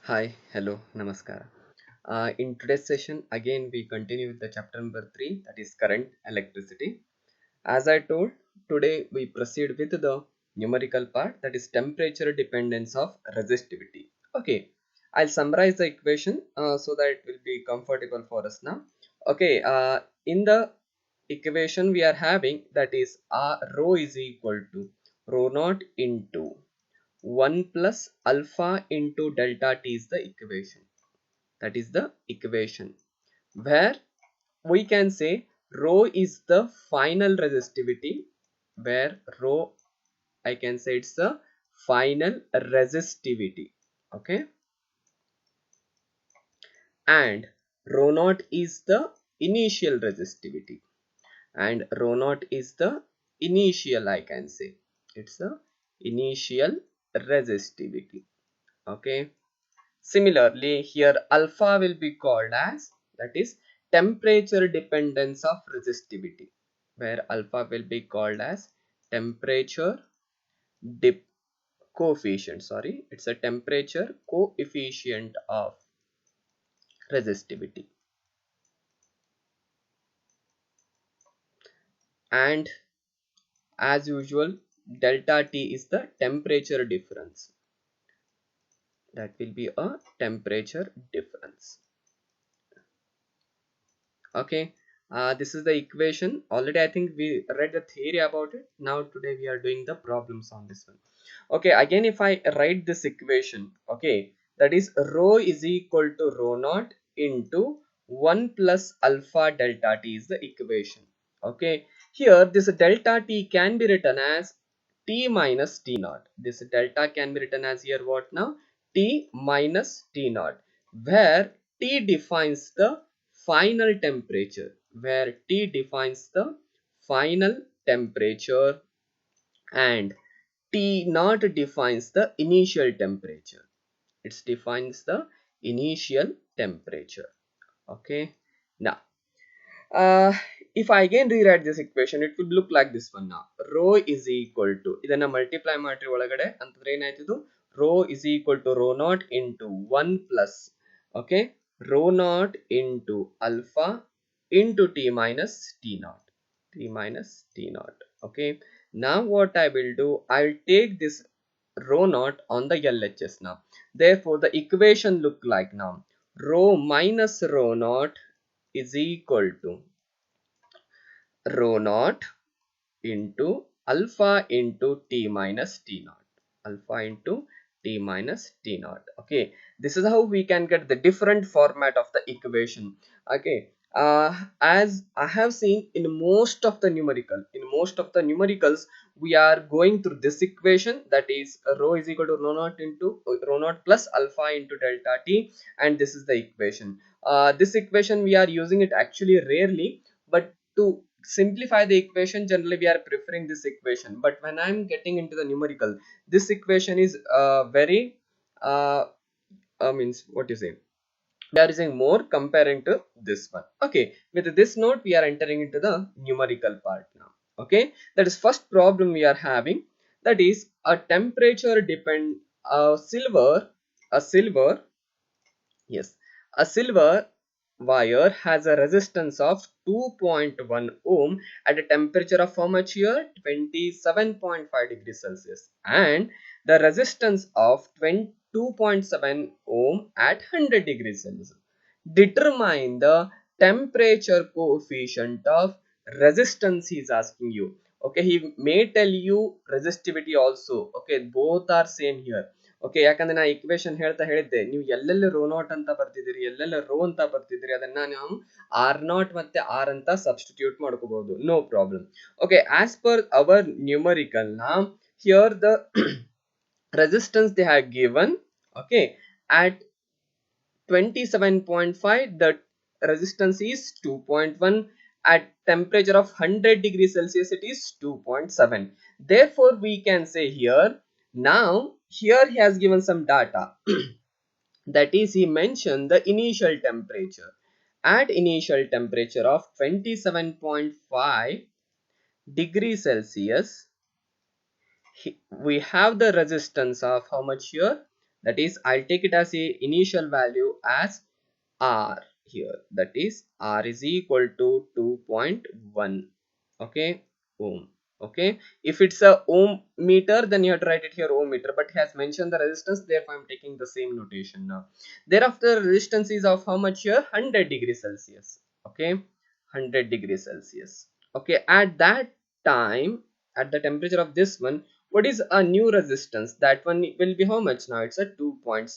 Hi, hello, namaskara. In today's session, again we continue with the chapter number 3, that is current electricity. As I told, today we proceed with the numerical part, that is temperature dependence of resistivity. Okay, I'll summarize the equation so that it will be comfortable for us now. Okay, in the equation we are having, that is rho is equal to rho naught into 1 plus alpha into delta t is the equation. That is the equation where we can say rho is the final resistivity, where rho I can say it's the final resistivity. Okay, and rho naught is the initial resistivity, and rho naught is the initial, I can say it's the initial resistivity. Okay, similarly, here alpha will be called as, that is, temperature dependence of resistivity, where alpha will be called as temperature dip coefficient. Sorry, it's a temperature coefficient of resistivity. And as usual, delta T is the temperature difference. That will be a temperature difference. Okay, this is the equation. Already I think we read the theory about it. Now today we are doing the problems on this one. Okay, again if I write this equation, okay, that is rho is equal to rho naught into 1 plus alpha delta t is the equation. Okay, here this delta t can be written as t minus t naught. This delta can be written as here what now? T minus t naught, where t defines the final temperature, where T defines the final temperature and T naught defines the initial temperature. It defines the initial temperature. Okay, now if I again rewrite this equation, it will look like this one now. Rho is equal to ಇದನ್ನ multiply ಮಾಡ್ರಿ ಒಳಗಡೆ ಅಂತಂದ್ರೆ ಏನಾಯ್ತು, rho is equal to rho naught into 1 plus, okay, rho naught into alpha into t minus t naught, t minus t naught. Okay, now what I will do, I'll take this rho naught on the LHS now. Therefore the equation look like now rho minus rho naught is equal to rho naught into alpha into t minus t naught, alpha into t minus t naught. Okay, this is how we can get the different format of the equation. Okay, as I have seen in most of the numericals we are going through this equation, that is rho is equal to rho naught into rho naught plus alpha into delta t, and this is the equation. This equation we are using it actually rarely, but to simplify the equation generally we are preferring this equation. But when I'm getting into the numerical, this equation is very means what you say, we are using more comparing to this one. Okay, with this note we are entering into the numerical part now. Okay, that is first problem we are having, that is a temperature depend a silver, yes, a silver wire has a resistance of 2.1 ohm at a temperature of how much here? 27.5 degrees Celsius, and the resistance of 2.7 ohm at 100 degrees Celsius. Determine the temperature coefficient of resistance he is asking you. Okay, he may tell you resistivity also. Okay, both are same here. Okay, ಯಾಕಂದ್ರೆ ನಾ equation ಹೇಳ್ತಾ ಹೇಳಿದ್ದೆ, ನೀವು ಎಲ್ಲೆಲ್ಲ rho not ಅಂತ ಬರ್ತಿದ್ದೀರಿ, ಎಲ್ಲೆಲ್ಲ rho ಅಂತ ಬರ್ತಿದ್ದೀರಿ, ಅದನ್ನ ನಾವು ಆರ್ ನಾಟ್ ಮತ್ತೆ ಆರ್ ಅಂತ ಸಬ್ಸ್ಟಿಟ್ಯೂಟ್ ಮಾಡ್ಕೋಬಹುದು, no problem. Okay, as per our numerical now here the resistance they have given, okay, at 27.5 the resistance is 2.1, at temperature of 100 degrees Celsius it is 2.7. Therefore we can say here, now here he has given some data that is, he mentioned the initial temperature. At initial temperature of 27.5 degrees Celsius, we have the resistance of how much here? That is, I'll take it as a initial value as R here. That is, R is equal to 2.1. Okay, ohm. Okay, if it's a ohm meter, then you have to write it here ohm meter, but he has mentioned the resistance, therefore I'm taking the same notation now. Thereafter, resistance is of how much here? 100 degrees Celsius. Okay, 100 degrees Celsius. Okay, at that time, at the temperature of this one, what is a new resistance? That one will be how much now? It's a 2.7.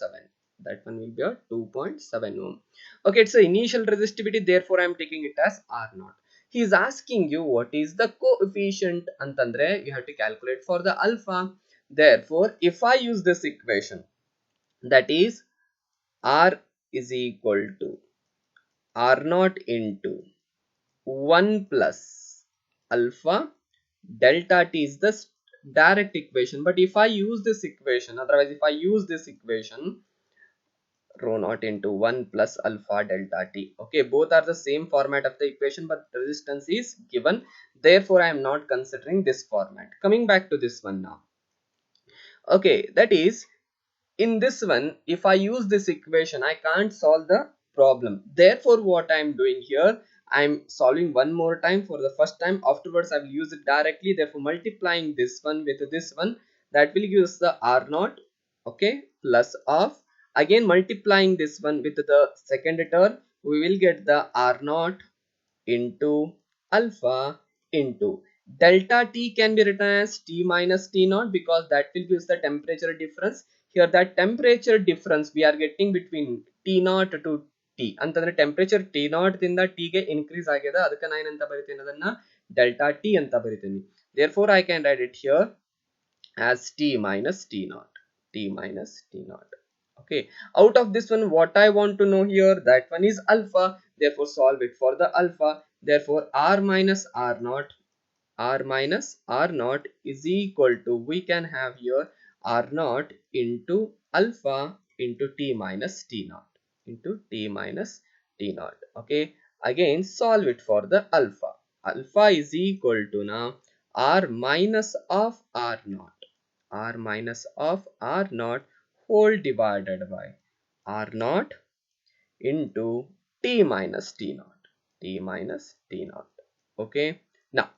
That one will be a 2.7 ohm. Okay, it's a initial resistivity, therefore I'm taking it as R naught. He is asking you what is the coefficient antandre, you have to calculate for the alpha. Therefore, if I use this equation, that is R is equal to R naught into 1 plus alpha delta t is the direct equation. But if I use this equation, otherwise if I use this equation, rho naught into 1 plus alpha delta t. Okay, both are the same format of the equation, but resistance is given. Therefore, I am not considering this format. Coming back to this one now. Okay, that is, in this one, if I use this equation, I can't solve the problem. Therefore, what I am doing here, I am solving one more time for the first time. Afterwards, I will use it directly. Therefore, multiplying this one with this one, that will give us the R naught. Okay, plus of, again multiplying this one with the second term, we will get the R naught into alpha into delta t can be written as T minus T naught, because that will give us the temperature difference. Here that temperature difference we are getting between T naught to T ಅಂತಂದ್ರೆ temperature T naught ದಿಂದ T ಗೆ increase ಆಗಿದೆ, ಅದಕ್ಕೆ ನಾನು ಎಂತ ಬರಿತೀನಿ ಅದನ್ನ delta T ಅಂತ ಬರಿತೀನಿ. Therefore I can write it here as T minus T naught. T minus T naught. Okay, out of this one, what I want to know here, that one is alpha. Therefore, solve it for the alpha. Therefore, R minus R naught, R minus R naught is equal to, we can have here R naught into alpha into T minus T naught, into T minus T naught. Okay, again solve it for the alpha. Alpha is equal to now R minus of R naught, R minus of R naught whole divided by R naught into T minus T naught, T minus T naught. Okay, now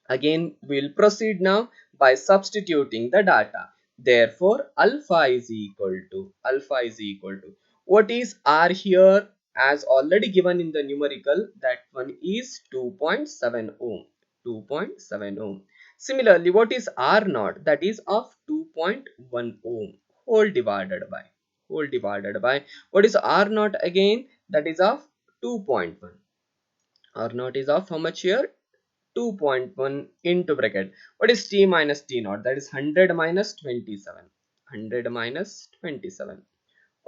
again we'll proceed now by substituting the data. Therefore, alpha is equal to, what is R here? As already given in the numerical, that one is 2.7 ohm, 2.7 ohm. Similarly, what is R naught? That is of 2.1 ohm whole divided by, what is R naught again? That is of 2.1. R naught is of how much here? 2.1 into bracket. What is T minus T naught? That is 100 minus 27. 100 minus 27.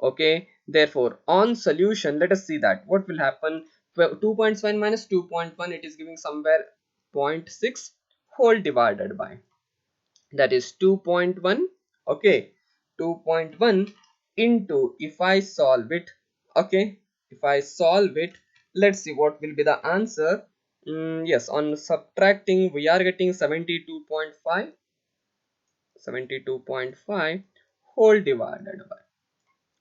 Okay, therefore on solution, let us see that what will happen. 2.7 minus 2.1, it is giving somewhere 0.6 whole divided by, that is 2.1. Okay, 2.1 into, if I solve it, okay, if I solve it, let's see what will be the answer. Yes, on subtracting we are getting 72.5, 72.5 whole divided by.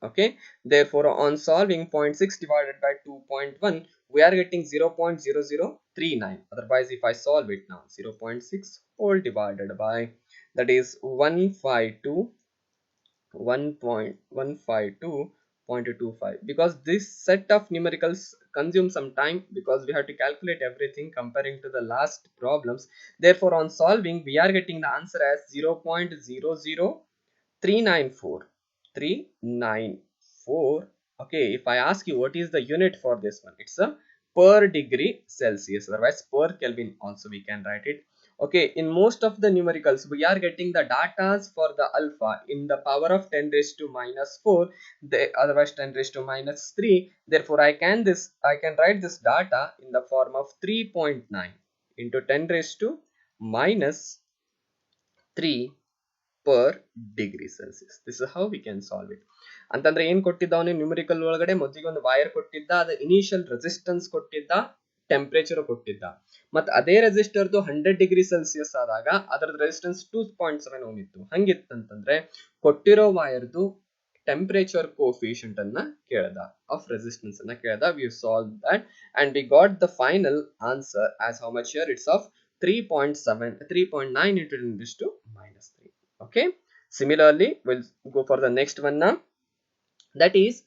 Okay, therefore on solving 0.6 divided by 2.1, we are getting 0.0039. Otherwise, if I solve it now, 0.6 whole divided by, that is 152.25, because this set of numericals consume some time, because we have to calculate everything comparing to the last problems. Therefore, on solving we are getting the answer as 0.00394. Okay, if I ask you what is the unit for this one, it's a per degree Celsius, otherwise per Kelvin also we can write it. Okay, in most of the numericals we are getting the datas for the alpha in the power of 10 raised to minus 4, otherwise 10 raised to minus 3. Therefore I can write this data in the form of 3.9 into 10 raised to minus 3 per degree Celsius. This is how we can solve it. ಅಂತಂದ್ರೆ ಏನ್ ಕೊಟ್ಟಿದ್ದ ಅವನು numerical ಒಳಗಡೆ ಮೊದಲಿಗೆ ಒಂದು wire ಕೊಟ್ಟಿದ್ದ, ಅದು initial resistance ಕೊಟ್ಟಿದ್ದ, ಟೆಂಪರೇಚರ್ ಕೊಟ್ಟಿದ್ದ. ಮತ್ತೆ ಅದೇ ರೆಸಿಸ್ಟರ್ದು 100 ಡಿಗ್ರಿ ಸೆಲ್ಸಿಯಸ್ ಆದಾಗ ಅದರ ರೆಸಿಸ್ಟೆನ್ಸ್ 2.7 ಓಮ್ ಇತ್ತು. ಹಂಗಿತ್ತಂತಂದ್ರೆ ಕೊಟ್ಟಿರೋ ವೈರ್ದು temperature coefficient anna kelda of resistance anna kelda. We solved that and we got the final answer as how much here? It's of 3.7 3.9 into 10 raised to minus 3. Okay, similarly we'll go for the next one now. That is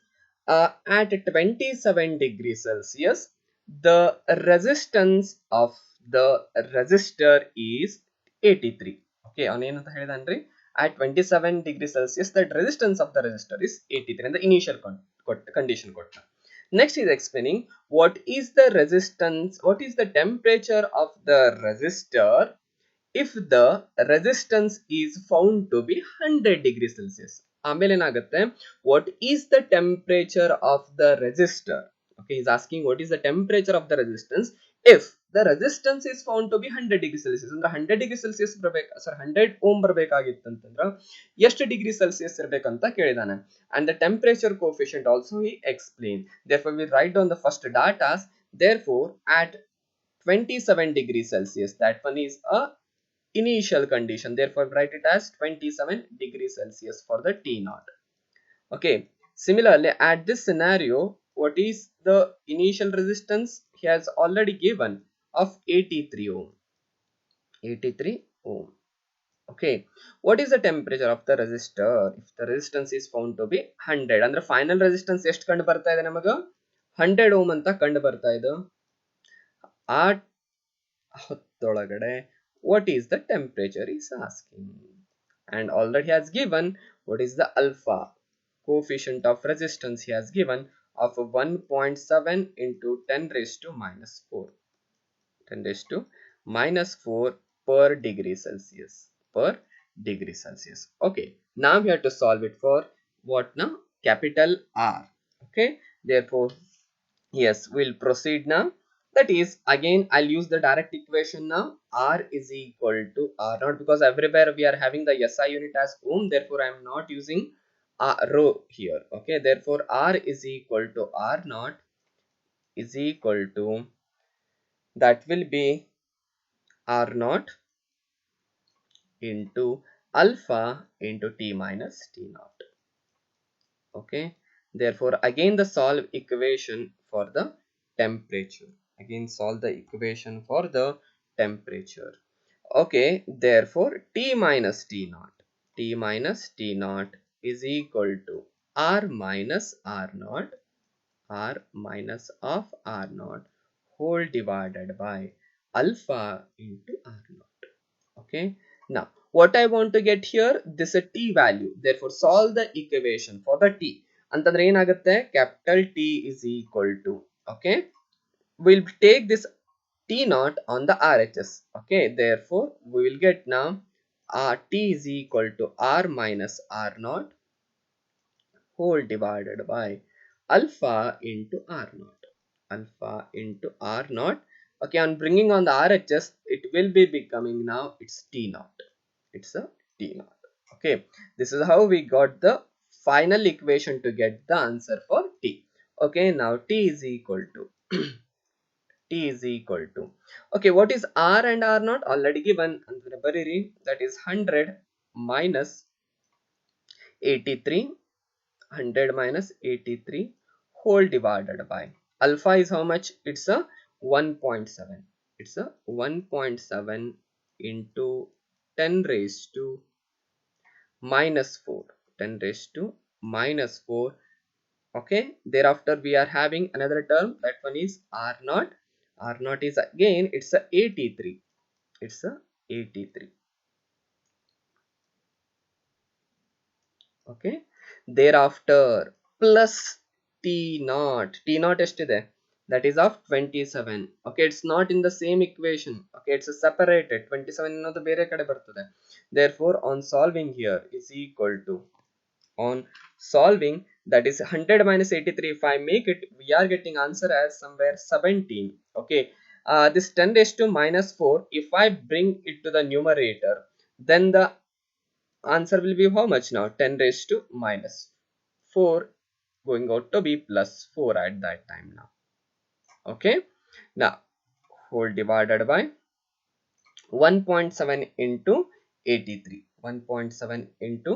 at 27 degrees Celsius, the resistance of the resistor is 83. Okay, on ಏನಂತ ಹೇಳಿದನ್ರಿ, at 27 degrees Celsius that resistance of the resistor is 83 and the initial condition ಕೊಟ್ಟ. Next is explaining what is the resistance, what is the temperature of the resistor if the resistance is found to be 100 degrees Celsius. ಆಮೇಲೆ ಏನಾಗುತ್ತೆ, what is the temperature of the resistor? Okay, he's asking what is the temperature of the resistance if the resistance is found to be 100 degrees Celsius. ಅಂದ್ರೆ 100 degree Celsius ಬರಬೇಕು sir, 100 ohm ಬರಬೇಕಾಗಿತ್ತು ಅಂತಂದ್ರೆ ಎಷ್ಟು degree Celsius ಇರಬೇಕಂತ ಕೇಳಿದಾನೆ. And the temperature coefficient also he explained. Therefore we write down the first data. Therefore at 27 degrees Celsius, that one is a initial condition. Therefore write it as 27 degrees Celsius for the T naught. Okay, similarly at this scenario, what is the initial resistance? He has already given of 83 ohm. 83 ohm. Okay, what is the temperature of the resistor if the resistance is found to be 100? ಅಂದ್ರೆ final resistance ಎಷ್ಟು ಕಂಡು ಬರ್ತಾ ಇದೆ ನಮಗ? 100 ohm ಅಂತ ಕಂಡು ಬರ್ತಾ ಇದೆ. ಆ ಹೊತ್ತೊಳಗಡೆ what is the temperature is asking, and already has given what is the alpha coefficient of resistance. He has given of 1.7 into 10 raised to minus 4, 10 raised to minus 4 per degree Celsius, per degree Celsius. Okay, now we have to solve it for what now? Capital R. Okay, therefore yes, we'll proceed now. That is, again I'll use the direct equation now. R is equal to R naught, because everywhere we are having the SI unit as ohm, therefore I am not using rho here. Okay, therefore R is equal to R naught is equal to, that will be R naught into alpha into T minus T naught. Okay, therefore again the solve equation for the temperature. Again solve the equation for the temperature. Okay, therefore T minus T naught, T minus T naught is equal to R minus R naught, R minus of R naught whole divided by alpha into R naught. Okay, now what I want to get here, this is a T value. Therefore solve the equation for the T. ಅಂತಂದ್ರೆ ಏನಾಗುತ್ತೆ, capital T is equal to, okay, we'll take this T naught on the RHS. Okay, therefore we will get now T is equal to R minus R naught whole divided by alpha into R naught, alpha into R naught. Okay, on bringing on the RHS, it will be becoming now it's T naught, it's a T naught. Okay, this is how we got the final equation to get the answer for T. Okay, now T is equal to T is equal to, okay, what is R and R naught? Already given, that is 100 minus 83, 100 minus 83 whole divided by alpha is how much? It's a 1.7, it's a 1.7 into 10 raised to minus 4, 10 raised to minus 4. Okay, thereafter we are having another term, that one is R naught. R naught is again it's a 83, it's a 83. Okay, thereafter plus T naught, T naught ಎಷ್ಟಿದೆ? That is of 27. Okay, it's not in the same equation. Okay, it's a separated 27 ಅನ್ನೋದು ಬೇರೆ ಕಡೆ ಬರ್ತದೆ. Therefore on solving here is equal to, on solving, that is 100 minus 83, if I make it, we are getting answer as somewhere 17. Okay, this 10 raised to minus 4, if I bring it to the numerator, then the answer will be how much now? 10 raised to minus 4 going out to be plus 4 at that time now. Okay, now whole divided by 1.7 into 83, 1.7 into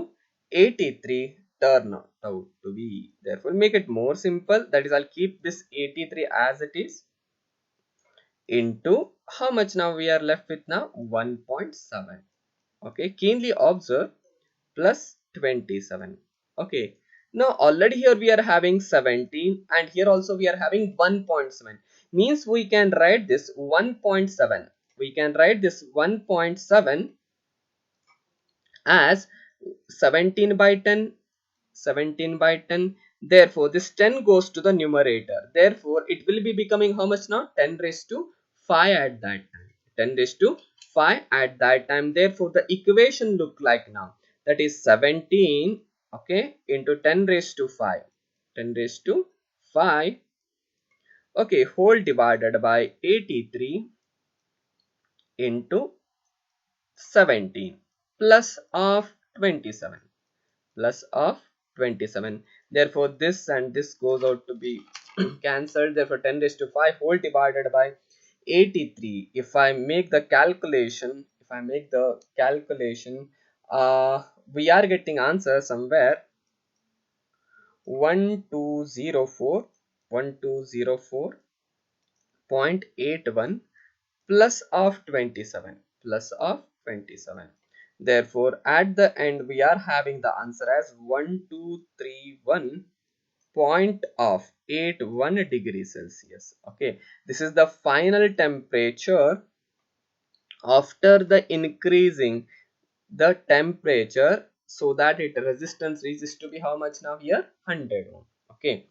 83 turn out to be. Therefore, make it more simple. That is, I'll keep this 83 as it is into how much now we are left with now 1.7. Okay, keenly observe plus 27. Okay, now already here we are having 17 and here also we are having 1.7, means we can write this 1.7. We can write this 1.7 as 17 by 10. 17 by 10. Therefore, this 10 goes to the numerator. Therefore, it will be becoming how much now? 10 raised to 5 at that time. 10 raised to 5 at that time. Therefore, the equation look like now. That is 17, okay, into 10 raised to 5. 10 raised to 5. Okay, whole divided by 83 into 17 plus of 27. Plus of 27. Therefore, this and this goes out to be cancelled. Therefore, 10 raised to 5 whole divided by 83. If I make the calculation, we are getting answer somewhere 1204.81 plus of 27, plus of 27. Therefore, at the end we are having the answer as 1231 point of 81 degrees Celsius. Okay, this is the final temperature after the increasing the temperature, so that it resistance reaches to be how much now here? 100 ohm. Okay,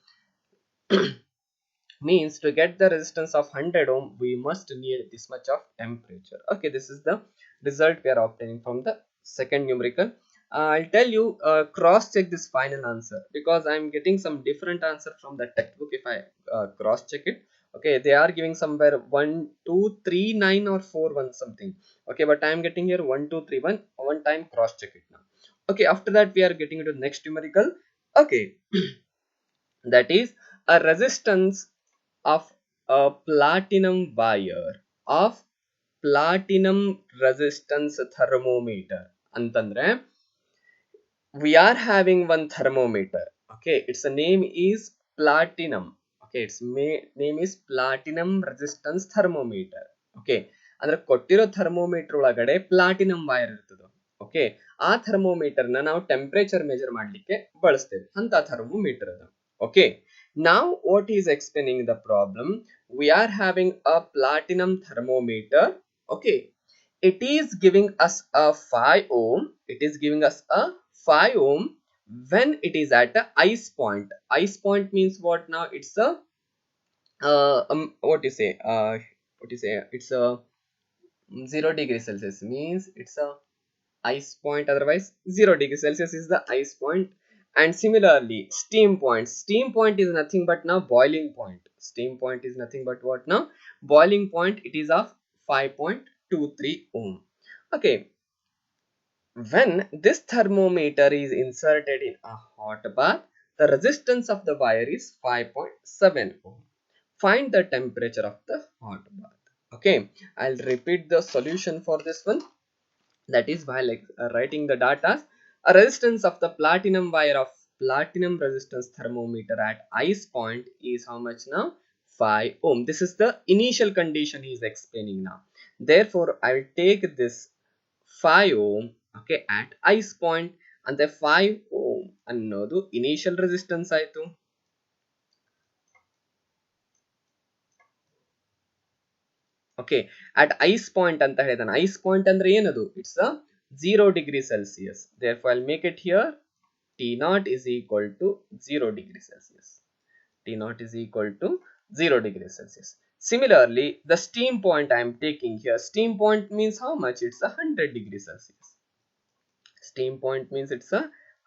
means to get the resistance of 100 ohm we must need this much of temperature. Okay, this is the result we are obtaining from the second numerical. I'll tell you, cross check this final answer, because I'm getting some different answer from the textbook. If I cross check it, okay, they are giving somewhere 1239 or 41 something. Okay, but I'm getting here 1231. One time cross check it now. Okay, after that we are getting into next numerical. Okay, that is a resistance of a platinum wire of platinum resistance thermometer ಅಂತಂದ್ರೆ we are having one thermometer. Okay, its name is platinum. Okay, its name is platinum resistance thermometer. Okay, ಅಂದ್ರೆ ಕೊಟ್ಟಿರೋ thermometer ಒಳಗಡೆ platinum wire ಇರ್ತದೆ. Okay, ಆ thermometer ನ ನಾವು temperature measure ಮಾಡ್ಲಿಕ್ಕೆ ಬಳಸ್ತೇವೆ ಅಂತ ಥರ್ಮೋಮೀಟರ್ ಅದು. Okay, now what is explaining the problem? We are having a platinum thermometer. Okay, it is giving us a 5 ohm. It is giving us a 5 ohm when it is at a ice point. Ice point means what now? It's a what you say, it's a 0 degree Celsius, means it's a ice point. Otherwise 0 degree Celsius is the ice point. And similarly, steam point. Steam point is nothing but now boiling point. Steam point is nothing but what now? Boiling point. It is of 5.23 ohm. Okay, when this thermometer is inserted in a hot bath, the resistance of the wire is 5.7 ohm. Find the temperature of the hot bath. Okay, I'll repeat the solution for this one. That is, while writing the data, a resistance of the platinum wire of platinum resistance thermometer at ice point is how much now? 5 ohm. This is the initial condition he is explaining now. Therefore, I will take this 5 ohm, okay, at ice point, and the 5 ohm ಅನ್ನೋದು initial resistance ಆಯ್ತು. Okay, at ice point ಅಂತ ಹೇಳಿದಾನೆ. Ice point ಅಂದ್ರೆ ಏನದು? It's a 0 degree Celsius. Therefore, I'll make it here T naught is equal to 0 degree Celsius. T naught is equal to 0 degree Celsius. Similarly, the steam point I am taking here. Steam point means how much? It's a 100 degree Celsius. Steam point means it's a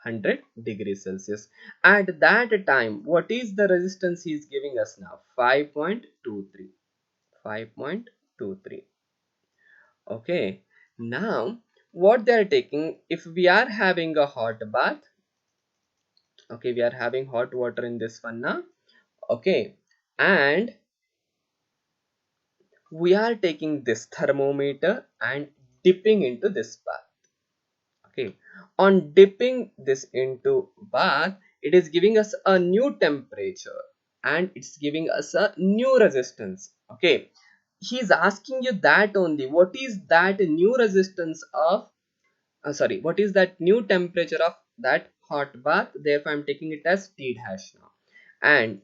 100 degree Celsius. At that time, what is the resistance he is giving us now? 5.23. 5.23. Okay, now what they are taking, if we are having a hot bath, okay, we are having hot water in this one now. Okay, and we are taking this thermometer and dipping into this bath. Okay, On dipping this into bath, it is giving us a new temperature and it's giving us a new resistance. Okay, he's asking you that only. What is that new resistance of sorry, what is that new temperature of that hot bath? Therefore I'm taking it as T dash now. And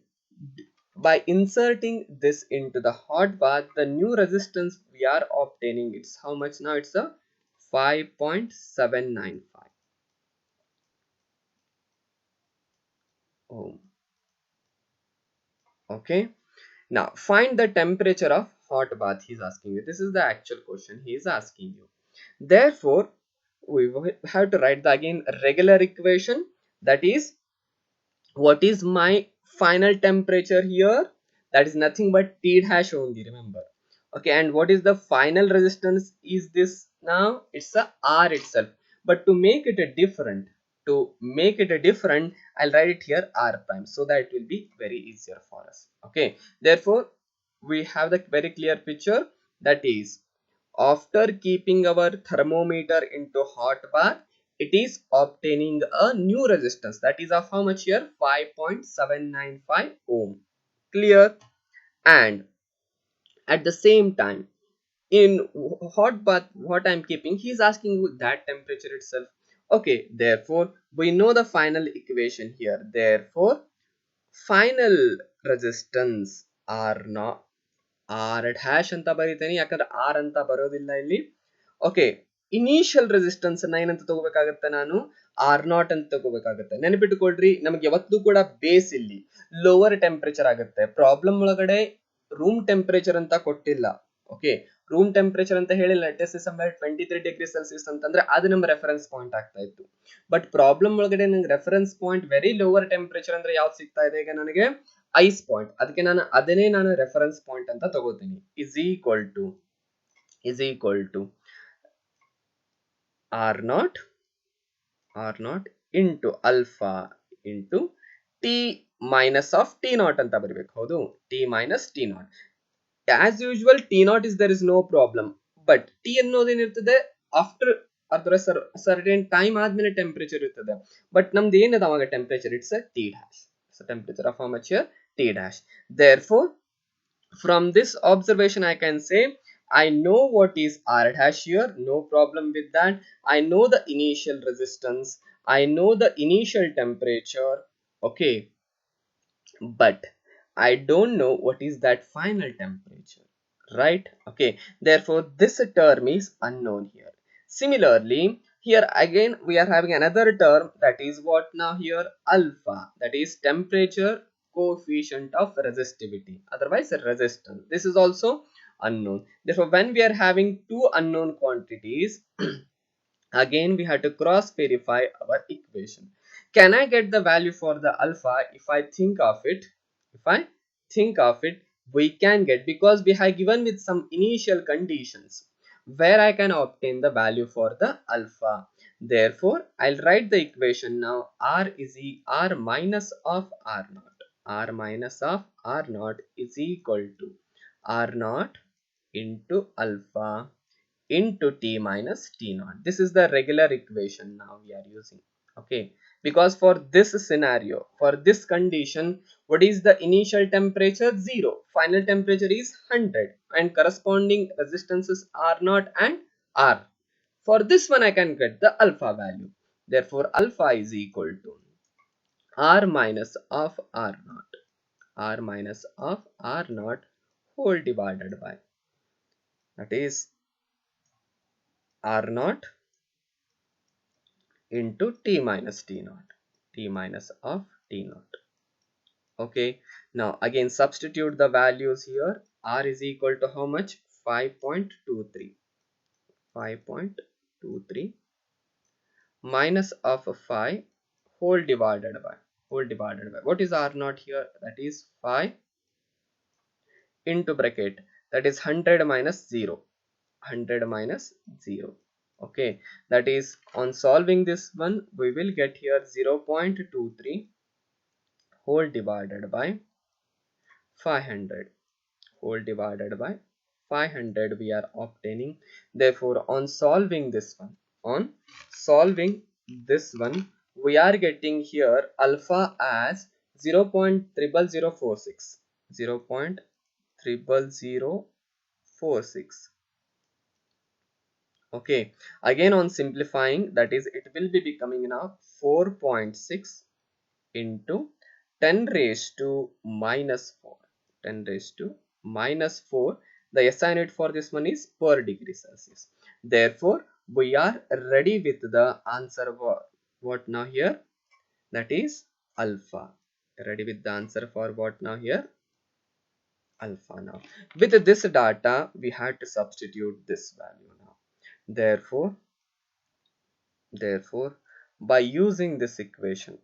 by inserting this into the hot bath, the new resistance we are obtaining, it's how much now? It's a 5.795 ohm. Okay, now find the temperature of hot bath he's asking you. This is the actual question he is asking you. Therefore we will have to write the again regular equation, that is, what is my final temperature here? That is nothing but T dash only, remember. Okay, and what is the final resistance is this now? It's a R itself. But to make it a different, I'll write it here R prime, so that it will be very easier for us. Okay, therefore we have the very clear picture, that is, after keeping our thermometer into hot bath, it is obtaining a new resistance, that is of how much here? 5.795 ohm. Clear? And at the same time, in hot bath, what I'm keeping, he's asking that temperature itself. Okay, therefore we know the final equation here. Therefore final resistance R not R dash anta bariteni yakandre R anta barodilla illi. Okay, initial resistance ಅನ್ನ ಏನಂತ ತಗೋಬೇಕಾಗುತ್ತೆ, ನಾನು R0 ಅಂತ ತಗೋಬೇಕಾಗುತ್ತೆ. ನೆನಪಿಟ್ಟುಕೊಳ್ರಿ, ನಮಗೆ ಯಾವತ್ತೂ ಕೂಡ base ಇಲ್ಲಿ lower temperature ಆಗುತ್ತೆ. Problem ಒಳಗಡೆ ರೂಮ್ ಟೆಂಪರೇಚರ್ ಅಂತ ಕೊಟ್ಟಿಲ್ಲ. ಓಕೆ, ರೂಮ್ ಟೆಂಪರೇಚರ್ ಅಂತ ಹೇಳಿಲ್ಲ. ಲೆಟ್ ಅಸ್ ಸೇ ಸಮ್ವೇರ್ 23 ಡಿಗ್ರಿ ಸೆಲ್ಸಿಯಸ್ ಅಂತಂದ್ರೆ ಅದು ನಮ್ಮ ರೆಫರೆನ್ಸ್ ಪಾಯಿಂಟ್ ಆಗ್ತಾ ಇತ್ತು. ಬಟ್ ಪ್ರಾಬ್ಲಮ್ ಒಳಗಡೆ ನಂಗೆ reference point very lower temperature ಅಂದ್ರೆ ಯಾವ್ದು ಸಿಗ್ತಾ ಇದೆ ಈಗ ನನಗೆ? Ice point. ಅದಕ್ಕೆ ನಾನು ರೆಫರೆನ್ಸ್ ಪಾಯಿಂಟ್ ಅಂತ ತಗೋತೀನಿ. Is equal to R0 into alpha into T minus of T0 ಅಂತ ಬರಬೇಕು. ಹೌದು, T minus T0. As usual T0 is there is no problem, but T ಅನ್ನೋದೇನಿರ್ತದೆ ಆಫ್ಟರ್ ಅದರ ಸರ್ಟೆನ್ ಟೈಮ್ ಆದ್ಮೇಲೆ ಟೆಂಪರೇಚರ್ ಇರ್ತದೆ. ಬಟ್ ನಮ್ದು ಏನದ ಅವಾಗ temperature? It's a T dash. So temperature of how much here? T dash. Therefore from this observation I can say I know what is R dash here, no problem with that. I know the initial resistance, I know the initial temperature. Okay, but I don't know what is that final temperature, right? Okay, therefore this term is unknown here. Similarly here again we are having another term, that is what now here? Alpha, that is temperature coefficient of resistivity, otherwise resistance. This is also unknown. Therefore when we are having two unknown quantities, again we have to cross verify our equation. Can I get the value for the alpha? If I think of it, we can get, because we have given with some initial conditions where I can obtain the value for the alpha. Therefore I'll write the equation now. R minus of R0 is equal to R0 into alpha into T minus T0. This is the regular equation now we are using. Okay, because for this scenario, for this condition, what is the initial temperature? 0. Final temperature is 100 and corresponding resistances R0 and R. For this one I can get the alpha value. Therefore alpha is equal to R minus of R0 whole divided by, that is R0 into T minus of T0. Okay, now again substitute the values here. R is equal to how much? 5.23 minus of 5 whole divided by what is R0 here? That is 5 into bracket, that is 100 minus 0. Okay, that is, on solving this one we will get here 0.23 whole divided by 500 we are obtaining. Therefore on solving this one, this one, we are getting here alpha as 0.00046, 0.00046. Okay, again on simplifying, that is, it will be becoming now 4.6 into 10 raised to minus 4, 10 raised to minus 4. The SI unit for this one is per degree Celsius. Therefore, we are ready with the answer. What now here? That is alpha. Ready with the answer for what now here? Alpha. Now with this data, we had to substitute this value now. Therefore, by using this equation,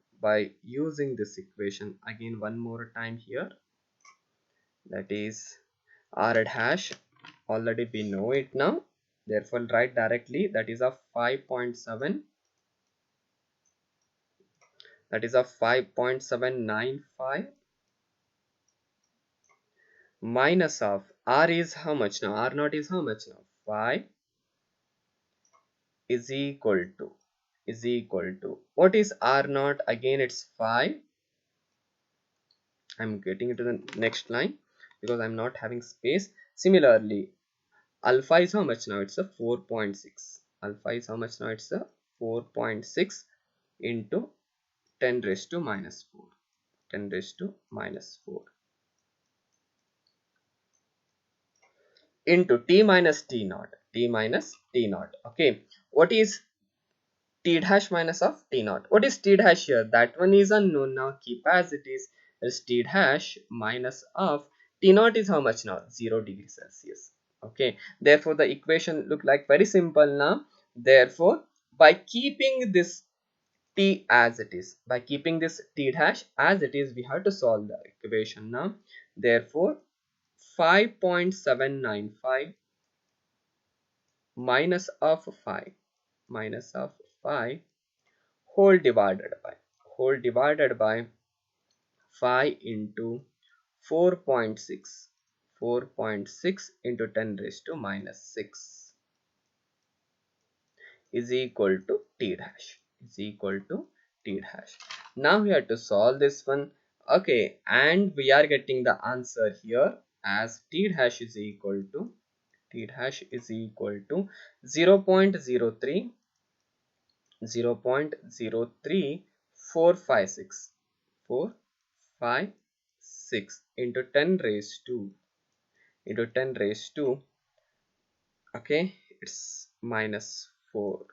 again one more time here, that is r dash, already we know it now, therefore write directly, that is a 5.7, that is a 5.795 minus of r is how much now? R naught is how much now? 5 is equal to what is r naught? Again it's 5. I'm getting into the next line because I'm not having space. Similarly, alpha is how much now? It's a 4.6. Alpha is how much now? It's a 4.6 into 10 raised to minus 4. 10 raised to minus 4 into t minus t naught. T minus t naught. Okay. What is t dash minus of t naught? What is t dash here? That one is unknown. Now keep as it is. There's t dash minus of t naught is how much now? 0 degrees Celsius. Okay. Therefore, the equation look like very simple now. Therefore, by keeping this t as it is, by keeping this t dash as it is, we have to solve the equation now. Therefore, 5.795 minus of 5 whole divided by 5 into 4.6 into 10 raised to minus 6 is equal to t dash, now we have to solve this one. Okay, and we are getting the answer here as t dash is equal to 0.03 456 into 10 raised to okay, it's minus 4.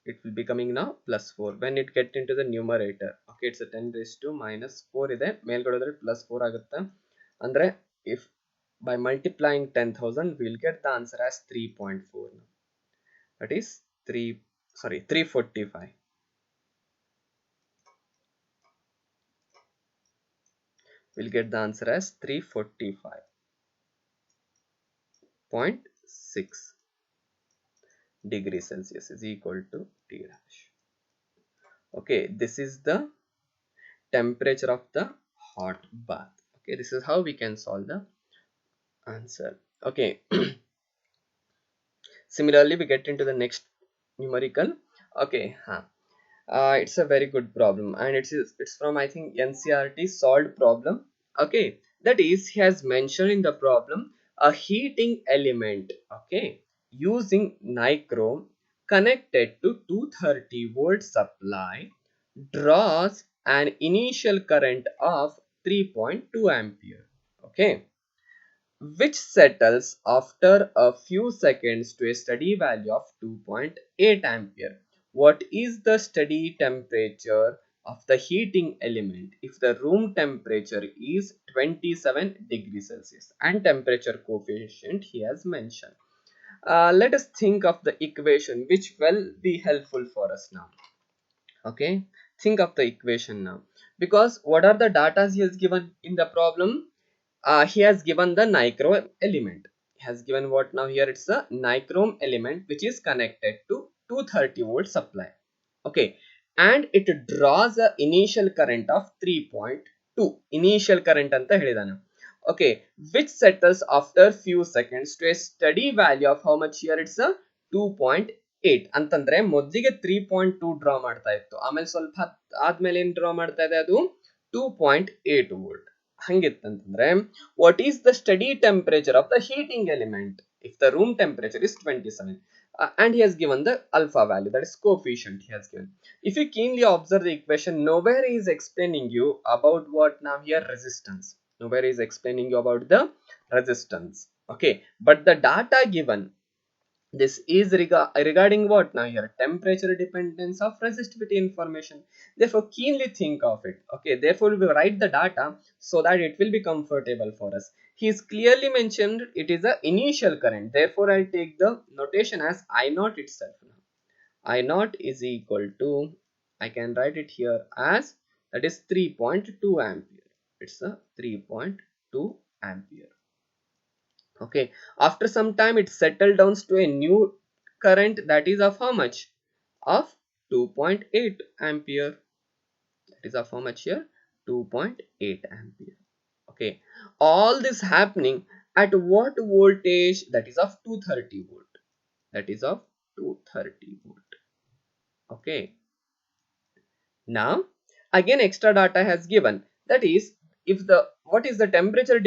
It will be coming now plus 4 when it get into the numerator. Okay, it's a 10 raised to minus 4 ಇದೆ ಮೇಲ್ಗಡೆ plus 4 ಆಗುತ್ತೆ ಅಂದ್ರೆ if by multiplying 10,000 we'll get the answer as 3.4. that is 345. We'll get the answer as 345.6 degrees Celsius is equal to t dash. Okay, this is the temperature of the hot bath. Okay, this is how we can solve the answer. Okay. Similarly, we get into the next numerical. Okay, it's a very good problem, and it's from I think NCERT solved problem. Okay, that is, he has mentioned in the problem a heating element, okay, using nichrome connected to 230 volt supply draws an initial current of 3.2 ampere. Okay, which settles after a few seconds to a steady value of 2.8 ampere. What is the steady temperature of the heating element if the room temperature is 27 degrees Celsius and temperature coefficient he has mentioned? Let us think of the equation which will be helpful for us now. Okay, think of the equation now, because what are the data he has given in the problem? He has given the nichrome element. He has given what now here? It's a nichrome element which is connected to 230 volt supply. Okay, and it draws a initial current of 3.2. Initial current anta helidana. Okay, which settles after few seconds to a steady value of how much here? It's a 2.8 8 ಅಂತಂದ್ರೆ ಮೊದಲಿಗೆ 3.2 draw ಮಾಡ್ತಾ ಇತ್ತು, ಆಮೇಲೆ ಸ್ವಲ್ಪ ಆದ್ಮೇಲೆ ಏನ್ draw ಮಾಡ್ತಾ ಇದೆ, ಅದು 2.8 ವೋಲ್ಟ್. ಹಂಗಿತ್ತಂತಂದ್ರೆ what is the steady temperature of the heating element if the room temperature is 27, and he has given the alpha value, that is coefficient he has given. If you keenly observe the equation, nowhere is explaining you about what now here resistance, nowhere is explaining you about the resistance. Okay, but the data given, this is regarding what now here, temperature dependence of resistivity information. Therefore keenly think of it. Okay, therefore we will write the data so that it will be comfortable for us. He is clearly mentioned it is a initial current, therefore I'll take the notation as I naught itself. Now I naught is equal to, I can write it here as, that is 3.2 ampere. It's a 3.2 ampere. Okay, after some time it settled down to a new current, that is of how much, of 2.8 ampere. That is of how much here, 2.8 ampere. Okay, all this happening at what voltage, that is of 230 volt, that is of 230 volt. Okay, now again extra data has given, that is, if the, what is the temperature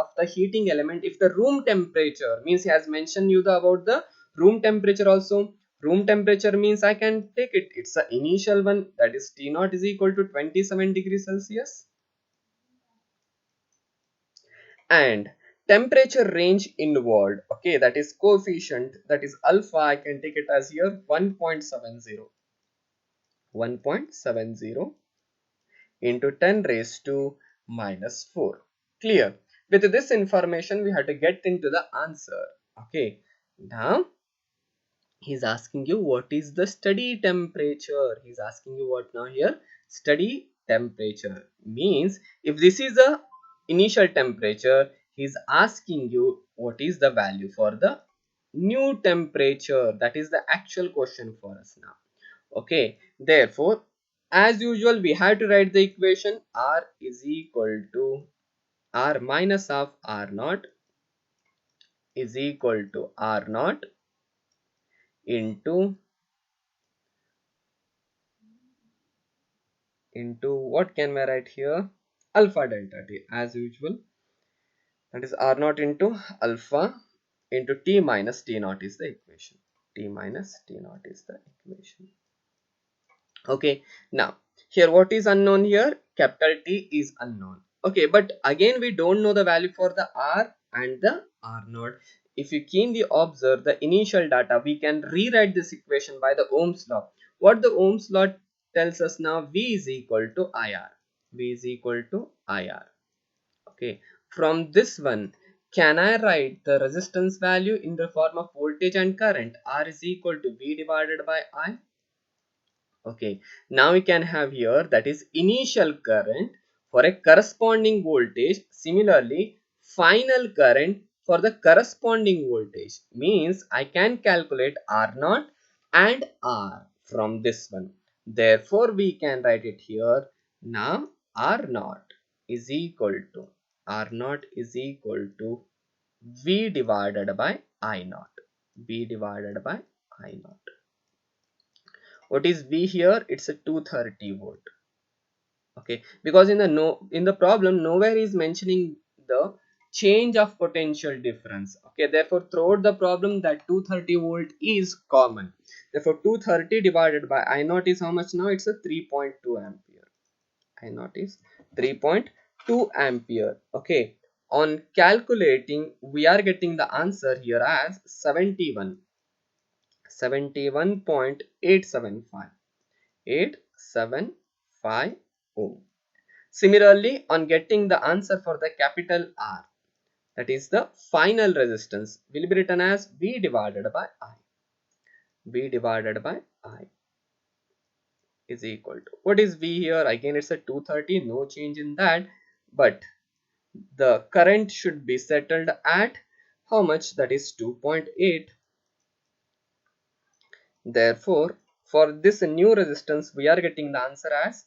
of the heating element, if the room temperature means, he has mentioned you about the room temperature also. Room temperature means I can take it, it's the initial one, that is T naught is equal to 27 degrees Celsius, and temperature range involved, okay, that is coefficient, that is alpha, I can take it as here 1.70 into 10 raised to minus 4. Clear? With this information we have to get into the answer. Okay, now he's asking you what is the study temperature. He's asking you what now here, study temperature means if this is a initial temperature, he's asking you what is the value for the new temperature. That is the actual question for us now. Okay, therefore as usual we have to write the equation, R is equal to R minus of R naught is equal to R naught into what can we write here, alpha delta T as usual, that is R naught into alpha into T minus T naught is the equation, T minus T naught is the equation. Okay, now here what is unknown here, capital T is unknown. Okay, but again we don't know the value for the R and the R naught. If you keenly observe the initial data, we can rewrite this equation by the Ohm's law. What the Ohm's law tells us now, V is equal to IR, V is equal to IR. Okay, from this one can I write the resistance value in the form of voltage and current, R is equal to V divided by I. Okay, now we can have here, that is initial current for a corresponding voltage, similarly final current for the corresponding voltage, means I can calculate R naught and R from this one. Therefore we can write it here now, R naught is equal to V divided by I naught, V divided by I naught. What is V here? It's a 230 volt. Okay, because in the problem nowhere is mentioning the change of potential difference. Okay, therefore throughout the problem that 230 volt is common. Therefore 230 divided by I naught is how much now? It's a 3.2 ampere. I naught is 3.2 ampere. Okay, on calculating we are getting the answer here as 71.875 ohm. Similarly, on getting the answer for the capital R, that is the final resistance, will be written as V divided by I. V divided by I is equal to, what is V here? Again it's a 230, no change in that, but the current should be settled at how much? That is 2.8. Therefore, for this new resistance, we are getting the answer as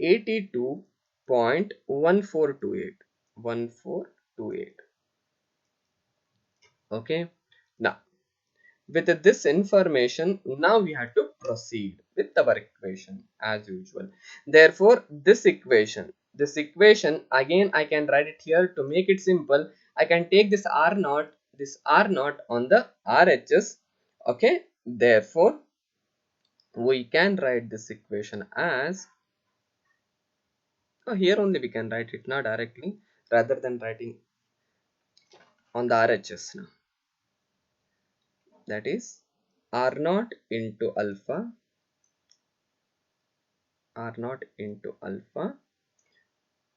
82.1428. 1428. Okay. Now, with this information, now we have to proceed with our equation as usual. Therefore, this equation again I can write it here to make it simple. I can take this R naught on the RHS. Okay, therefore we can write this equation as here only we can write it now directly rather than writing on the RHS now. That is R naught into alpha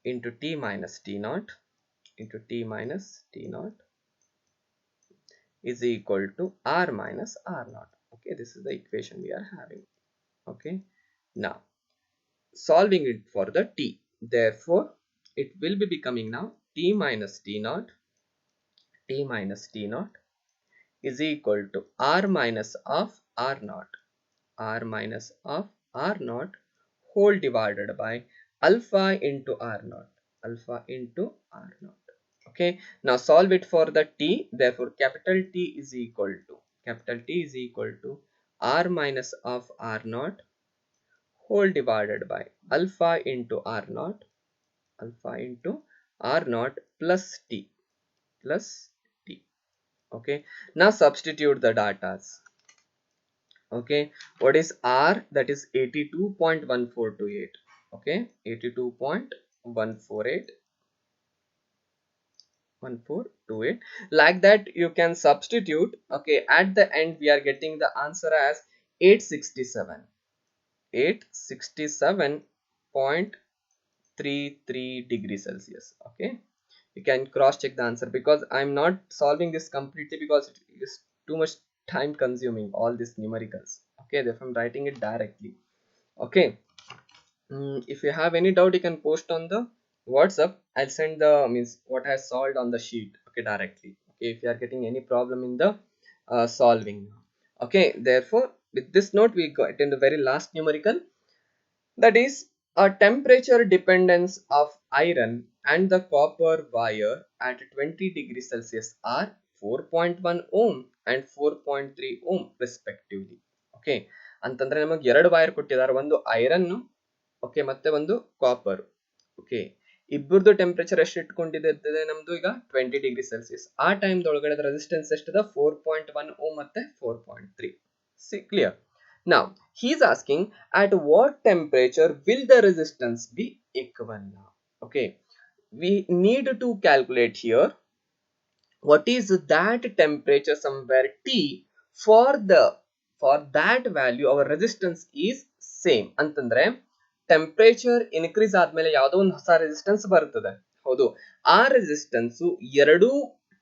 into T minus T naught is equal to R minus R naught. Okay, this is the equation we are having. Okay, now solving it for the T. Therefore, it will be becoming now T minus T naught is equal to R minus of R naught whole divided by alpha into R naught. Okay, now solve it for the T. Therefore, capital T is equal to R minus of R naught whole divided by alpha into R naught plus T. Okay, now substitute the datas. Okay, what is R? That is 82.1428. Okay, 82.148 like that you can substitute. Okay, at the end we are getting the answer as 867.33 degrees Celsius. Okay, you can cross check the answer because I'm not solving this completely because it is too much time consuming all these numericals. Okay, therefore I'm writing it directly. Okay, if you have any doubt you can post on the WhatsApp. I'll send the what I solved on the sheet. Okay, directly. Okay, if you are getting any problem in the solving. Okay, therefore with this note we got in the very last numerical, that is a temperature dependence of iron and the copper wire at 20 degrees Celsius are 4.1 ohm and 4.3 ohm respectively. Okay, ಅಂತಂದ್ರೆ ನಮಗೆ ಎರಡು wire ಕೊಟ್ಟಿದ್ದಾರೆ, ಒಂದು iron okay ಮತ್ತೆ ಒಂದು copper. Okay, ಇಬ್ಬರದು temperature ಎಷ್ಟು ಇಟ್ಕೊಂಡಿದೆ ನಮ್ದು ಈಗ 20 ಡಿಗ್ರಿ ಸೆಲ್ಸಿಯಸ್. ಆ ಟೈಮ್ ಒಳಗಡೆ ರೆಸಿಸ್ಟೆನ್ಸ್ ಎಷ್ಟಿದೆ 4.1 ಓಮ್ ಮತ್ತೆ 4.3. Clear. Now he is asking at what temperature will the resistance be equal now. Okay, we need to calculate here what is that temperature somewhere T for that value our resistance is same ಅಂತಂದ್ರೆ temperature increase ಆದ್ಮೇಲೆ ಯಾವುದೋ ಒಂದು ಹೊಸ resistance ಬರ್ತದೆ. ಹೌದು, ಆ resistance ಎರಡೂ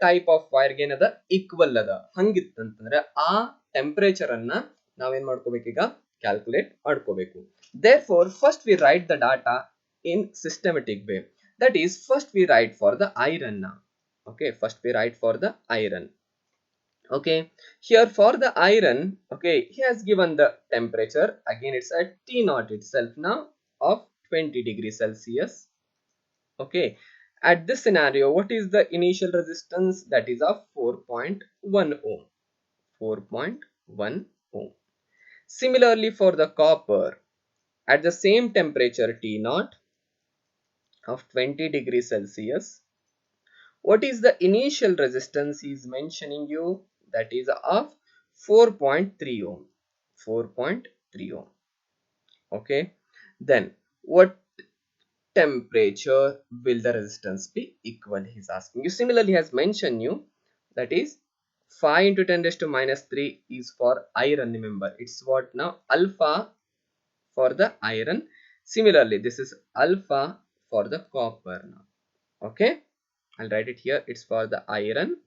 type of ವೈರ್ಗೆ ಏನದ ಈಕ್ವಲ್ ಅದ. ಹಂಗಿತ್ತಂತಂದ್ರೆ ಆ ಟೆಂಪರೇಚರ್ ಅನ್ನ ನಾವೇನ್ ಮಾಡ್ಕೋಬೇಕು, ಈಗ ಕ್ಯಾಲ್ಕುಲೇಟ್ ಮಾಡ್ಕೋಬೇಕು. therefore first we write the data in systematic way. that is first we write for the iron now. Okay, first we write for the iron. Okay, here for the iron, okay, he has given the temperature again, it's at T naught itself now of 20 degrees Celsius. Okay, at this scenario what is the initial resistance? That is of 4.1 ohm. Similarly for the copper at the same temperature T naught of 20 degrees Celsius, what is the initial resistance he is mentioning you? That is of 4.3 ohm. Okay, then what temperature will the resistance be equal, he is asking you. Similarly has mentioned you, that is 5 into 10 raised to minus 3 is for iron. Remember, it's what now alpha for the iron. Similarly this is alpha for the copper now. Okay, I'll write it here. It's for the iron.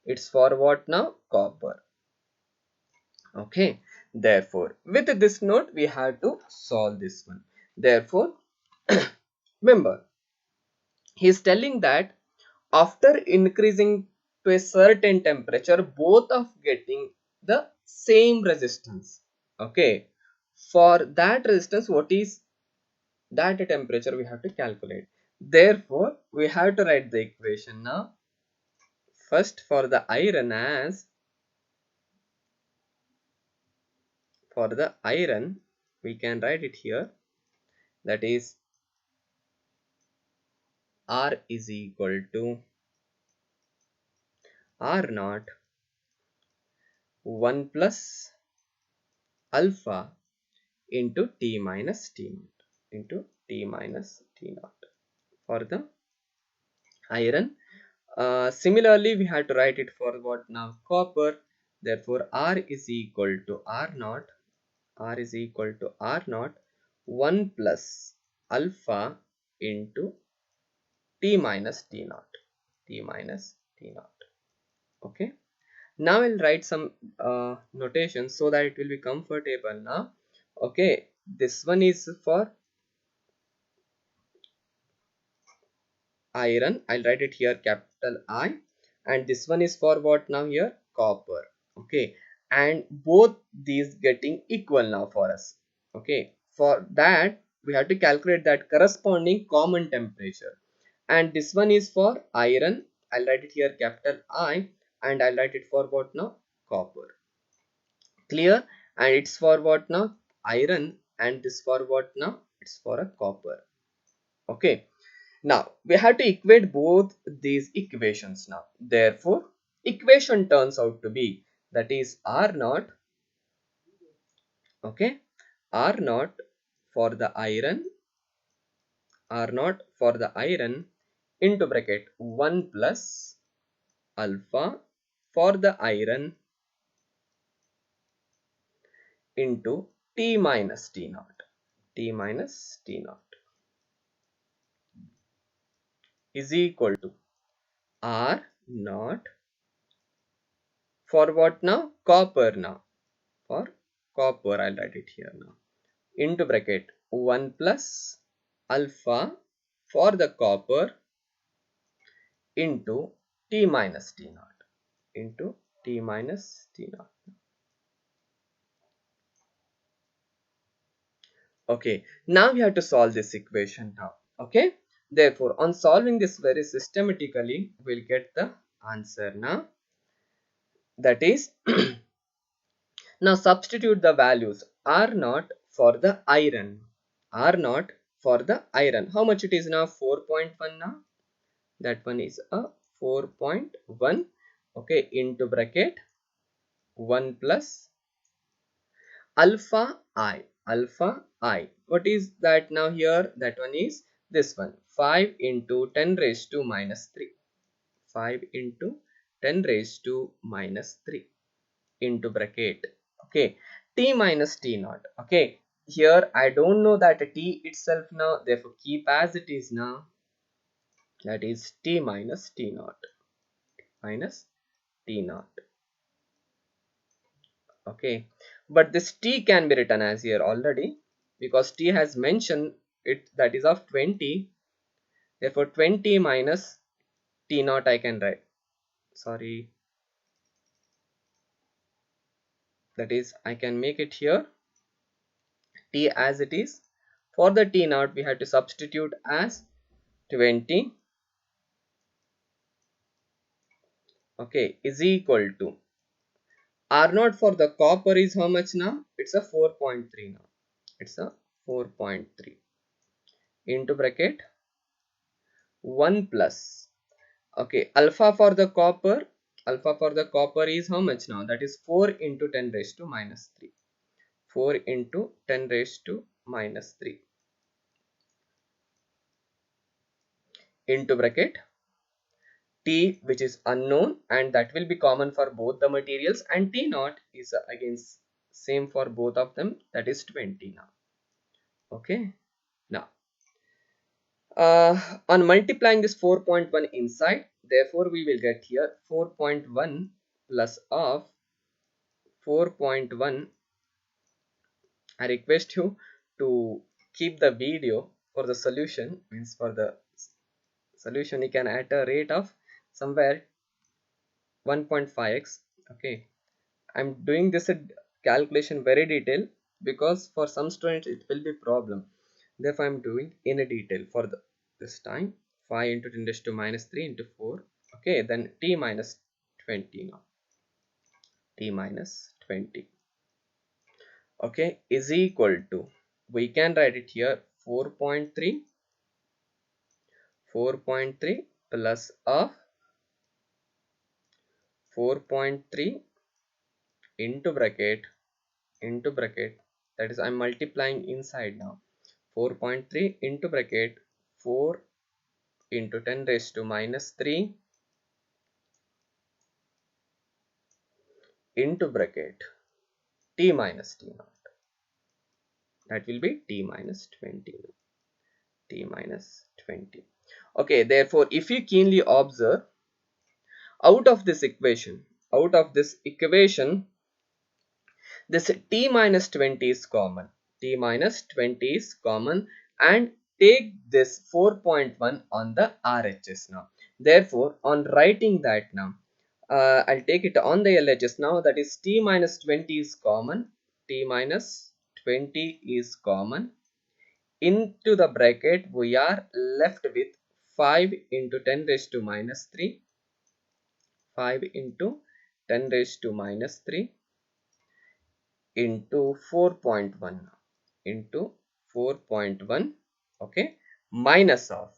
It's for what now? Copper. Okay, therefore with this note we have to solve this one. Therefore remember, he is telling that after increasing to a certain temperature, both of getting the same resistance. Okay, for that resistance, what is that temperature we have to calculate. Therefore we have to write the equation now. First for the iron as for the iron, we can write it here, that is R is equal to R naught 1 plus alpha into T minus T naught into T minus T naught for the iron. Similarly, we had to write it for what now? Copper. Therefore, R is equal to R naught. R is equal to R naught 1 plus alpha into T minus T naught. T minus T naught. Okay. Now I'll write some notation so that it will be comfortable now. Okay. This one is for iron. I'll write it here capital I, and this one is for what now here? Copper. Okay, and both these getting equal now for us. Okay, for that we have to calculate that corresponding common temperature, and this one is for iron. I'll write it here capital I, and I'll write it for what now? Copper. Clear? And it's for what now? Iron, and this for what now? It's for a copper. Okay, now we have to equate both these equations now. Therefore, equation turns out to be, that is R naught, okay, R naught for the iron, R naught for the iron into bracket 1 plus alpha for the iron into T minus T naught, T minus T naught is equal to R naught for what now? Copper now. For copper, I'll write it here now, into bracket 1 plus alpha for the copper into T minus T naught, into T minus T naught. Okay, now we have to solve this equation now. Okay, therefore on solving this very systematically, we'll get the answer now, that is now substitute the values R naught for the iron, R naught for the iron. How much it is now? 4.1 now. That one is a 4.1. Okay, into bracket 1 plus alpha I, alpha I. What is that now here? That one is this one, 5 into 10 raised to minus 3. 5 into 10 raised to minus 3 into bracket. Okay, T minus T naught. Okay, here I don't know that T itself now, therefore keep as it is now, that is T minus T naught, minus T naught. Okay, but this T can be written as here already, because T has mentioned it, that is of 20. Therefore 20 minus T naught I can write, sorry, that is I can make it here T as it is. For the T naught we have to substitute as 20, okay, is equal to R naught for the copper is how much now? It's a 4.3 now. It's a 4.3 into bracket 1 plus, okay, alpha for the copper, alpha for the copper is how much now? That is 4 into 10 raised to minus 3. 4 into 10 raised to minus 3 into bracket T, which is unknown, and that will be common for both the materials, and T naught is again same for both of them, that is 20 now. Okay, now on multiplying this 4.1 inside, therefore we will get here 4.1 plus of 4.1. I request you to keep the video for the solution, means for the solution you can at a rate of somewhere 1.5x. okay, I'm doing this calculation very detailed, because for some students it will be problem, therefore I'm doing in a detail for this time. 5 into 10 raised to minus 3 into 4. Okay, then T minus 20 now, T minus 20. okay, is equal to, we can write it here, 4.3 plus of 4.3 into bracket, that is I'm multiplying inside now, 4.3 into bracket 4 into 10 raised to minus 3 into bracket t minus t naught, that will be t minus 20, t minus 20. Okay, therefore if you keenly observe, out of this equation, this t minus 20 is common, t minus 20 is common, and take this 4.1 on the RHS now. Therefore on writing that now, I'll take it on the LHS now, that is t minus 20 is common, t minus 20 is common, into the bracket we are left with 5 into 10 raised to minus 3, 5 into 10 raised to minus 3 into 4.1, into 4.1, okay, minus of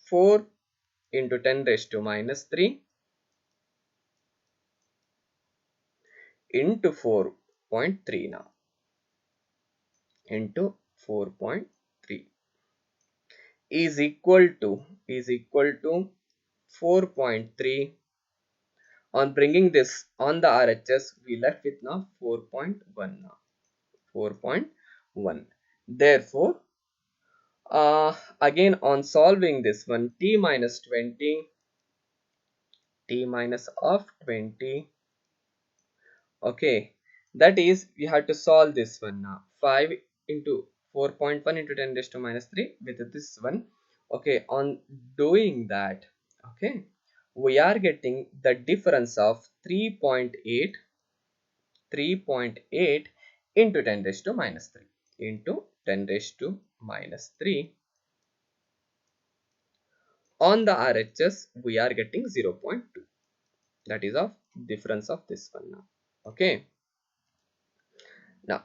4 into 10 raised to minus 3 into 4.3 now, into 4.3 is equal to 4.3. On bringing this on the RHS, we left with now 4.1 now, 4.1. Therefore again on solving this one, t minus 20, t minus of 20, okay, that is we have to solve this one now, 5 into 4.1 into 10 raised to minus 3 with this one. Okay, on doing that, okay, we are getting the difference of 3.8 into 10 raised to minus 3 into 10 raised to minus 3. On the RHS we are getting 0.2, that is of difference of this one now. Okay, now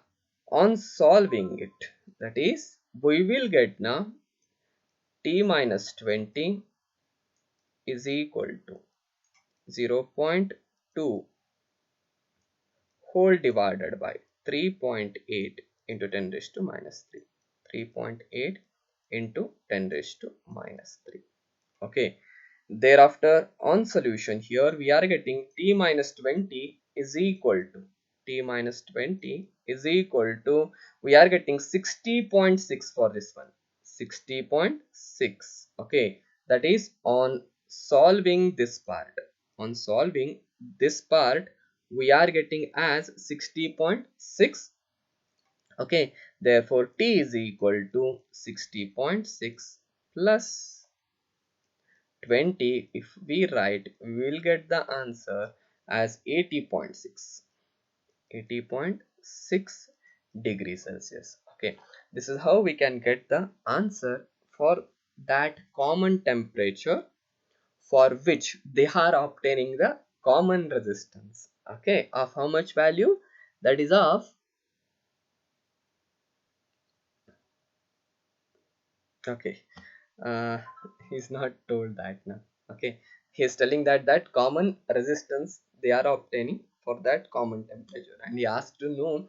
on solving it, that is we will get now t minus 20 is equal to 0.2 whole divided by 3.8 into 10 raised to minus 3, 3.8 into 10 raised to minus 3. Okay, thereafter on solution here we are getting t minus 20 is equal to, t minus 20 is equal to, we are getting 60.6 for this one, 60.6. okay, that is on solving this part, we are getting as 60.6. okay, therefore t is equal to 60.6 plus 20. If we write, we will get the answer as 80.6, 80.6 degrees Celsius. Okay, this is how we can get the answer for that common temperature for which they are obtaining the common resistance. Okay, of how much value? That is of, okay, he's not told that now. Okay, he's telling that common resistance they are obtaining for that common temperature, and he asked to know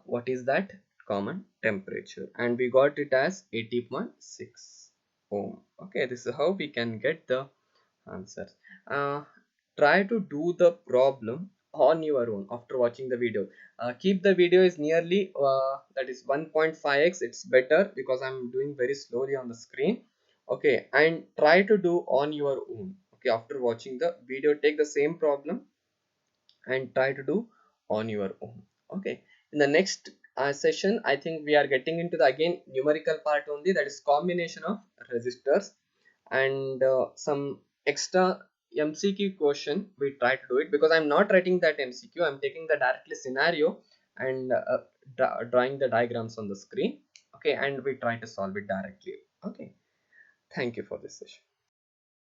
what is that common temperature, and we got it as 80.6 ohm. Okay, this is how we can get the answer. Try to do the problem on your own after watching the video. Keep the video is nearly that is 1.5x, it's better because I'm doing very slowly on the screen. Okay, and try to do on your own. Okay, after watching the video, take the same problem and try to do on your own. Okay, in the next session I think we are getting into the again numerical part only, that is combination of resistors, and some extra MCQ question we try to do it, because I'm not writing that MCQ, I'm taking the directly scenario and drawing the diagrams on the screen. Okay, and we try to solve it directly. Okay, thank you for this session.